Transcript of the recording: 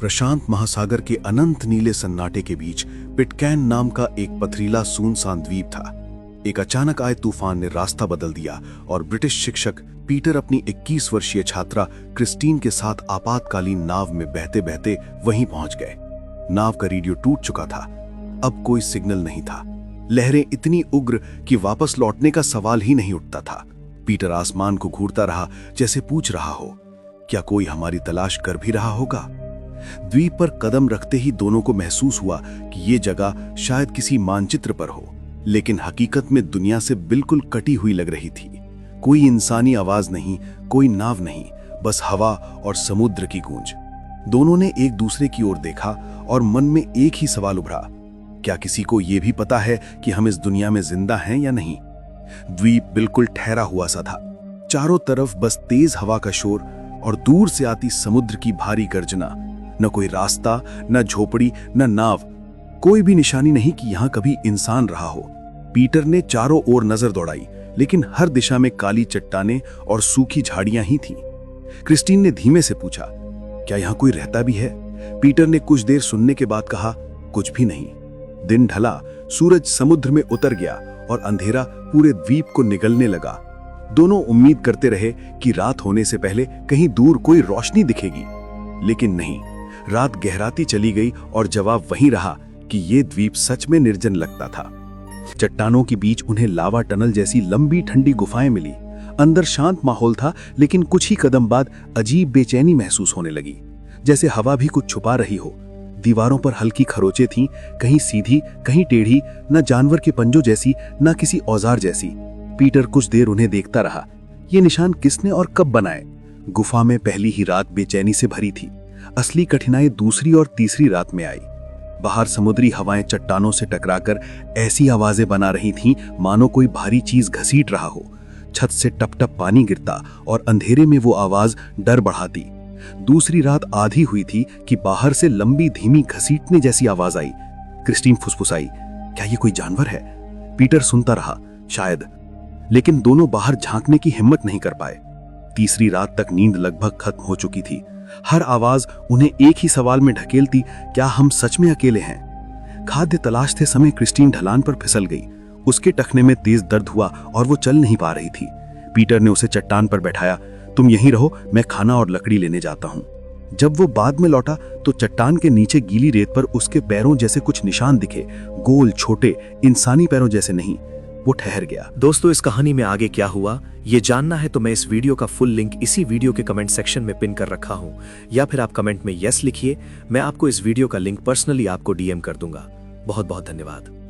प्रशांत महासागर के अनंत नीले सन्नाटे के बीच पिटकैन नाम का एक पथरीला सुनसान द्वीप था। एक अचानक आए तूफान ने रास्ता बदल दिया और ब्रिटिश शिक्षक पीटर अपनी 21 वर्षीय छात्रा क्रिस्टीन के साथ आपातकालीन नाव में बहते बहते वहीं पहुंच गए। नाव का रेडियो टूट चुका था। अब कोई सिग्नल नहीं था। लहरें इतनी उग्र कि वापस लौटने का सवाल ही नहीं उठता था। पीटर आसमान को घूरता रहा, जैसे पूछ रहा हो, क्या कोई हमारी तलाश कर भी रहा होगा? द्वीप पर कदम रखते ही दोनों को महसूस हुआ कि ये जगह शायद किसी मानचित्र पर हो, लेकिन हकीकत में दुनिया से बिल्कुल कटी हुई लग रही थी। कोई इंसानी आवाज नहीं, कोई नाव नहीं, बस हवा और समुद्र की गूंज। दोनों ने एक दूसरे की ओर देखा और मन में एक ही सवाल उभरा, क्या किसी को यह भी पता है कि हम इस दुनिया में जिंदा हैं या नहीं? द्वीप बिल्कुल ठहरा हुआ सा था। चारों तरफ बस तेज हवा का शोर और दूर से आती समुद्र की भारी गर्जना। न कोई रास्ता, न झोपड़ी, न नाव, कोई भी निशानी नहीं कि यहां कभी इंसान रहा हो। पीटर ने चारों ओर नजर दौड़ाई, लेकिन हर दिशा में काली चट्टानें और सूखी झाड़ियां ही थीं। क्रिस्टीन ने धीमे से पूछा, क्या यहां कोई रहता भी है? पीटर ने कुछ देर सुनने के बाद कहा, कुछ भी नहीं। दिन ढला, सूरज समुद्र में उतर गया और अंधेरा पूरे द्वीप को निगलने लगा। दोनों उम्मीद करते रहे कि रात होने से पहले कहीं दूर कोई रोशनी दिखेगी, लेकिन नहीं। रात गहराती चली गई और जवाब वहीं रहा कि ये द्वीप सच में निर्जन लगता था। चट्टानों के बीच उन्हें लावा टनल जैसी लंबी ठंडी गुफाएं मिली। अंदर शांत माहौल था, लेकिन कुछ ही कदम बाद अजीब बेचैनी महसूस होने लगी, जैसे हवा भी कुछ छुपा रही हो। दीवारों पर हल्की खरोंचें थीं, कहीं सीधी, कहीं टेढ़ी, न जानवर के पंजों जैसी, न किसी औजार जैसी। पीटर कुछ देर उन्हें देखता रहा। ये निशान किसने और कब बनाए? गुफा में पहली ही रात बेचैनी से भरी थी। असली कठिनाई दूसरी और तीसरी रात में आई। बाहर समुद्री हवाएं चट्टानों से टकराकर ऐसी आवाजें बना रही थीं मानो कोई भारी चीज घसीट रहा हो। छत से टप टप पानी गिरता और अंधेरे में वो आवाज डर बढ़ाती। दूसरी रात आधी हुई थी कि बाहर से लंबी धीमी घसीटने जैसी आवाज आई। क्रिस्टीन फुसफुसाई, क्या ये कोई जानवर है? पीटर सुनता रहा, शायद, लेकिन दोनों बाहर झांकने की हिम्मत नहीं कर पाए। तीसरी रात तक नींद लगभग खत्म हो चुकी थी। हर आवाज उन्हें एक ही सवाल में ढकेलती, क्या हम सच में अकेले हैं? खाद्य तलाशते समय क्रिस्टीन ढलान पर फिसल गई। उसके टखने में तेज दर्द हुआ और वो चल नहीं पा रही थी। पीटर ने उसे चट्टान पर बैठाया। तुम यहीं रहो, मैं खाना और लकड़ी लेने जाता हूं। जब वो बाद में लौटा तो चट्टान के नीचे गीली रेत पर उसके पैरों जैसे कुछ निशान दिखे, गोल, छोटे, इंसानी पैरों जैसे नहीं। वो ठहर गया। दोस्तों, इस कहानी में आगे क्या हुआ ये जानना है तो मैं इस वीडियो का फुल लिंक इसी वीडियो के कमेंट सेक्शन में पिन कर रखा हूं, या फिर आप कमेंट में यस लिखिए। मैं आपको इस वीडियो का लिंक पर्सनली आपको डीएम कर दूंगा। बहुत बहुत धन्यवाद।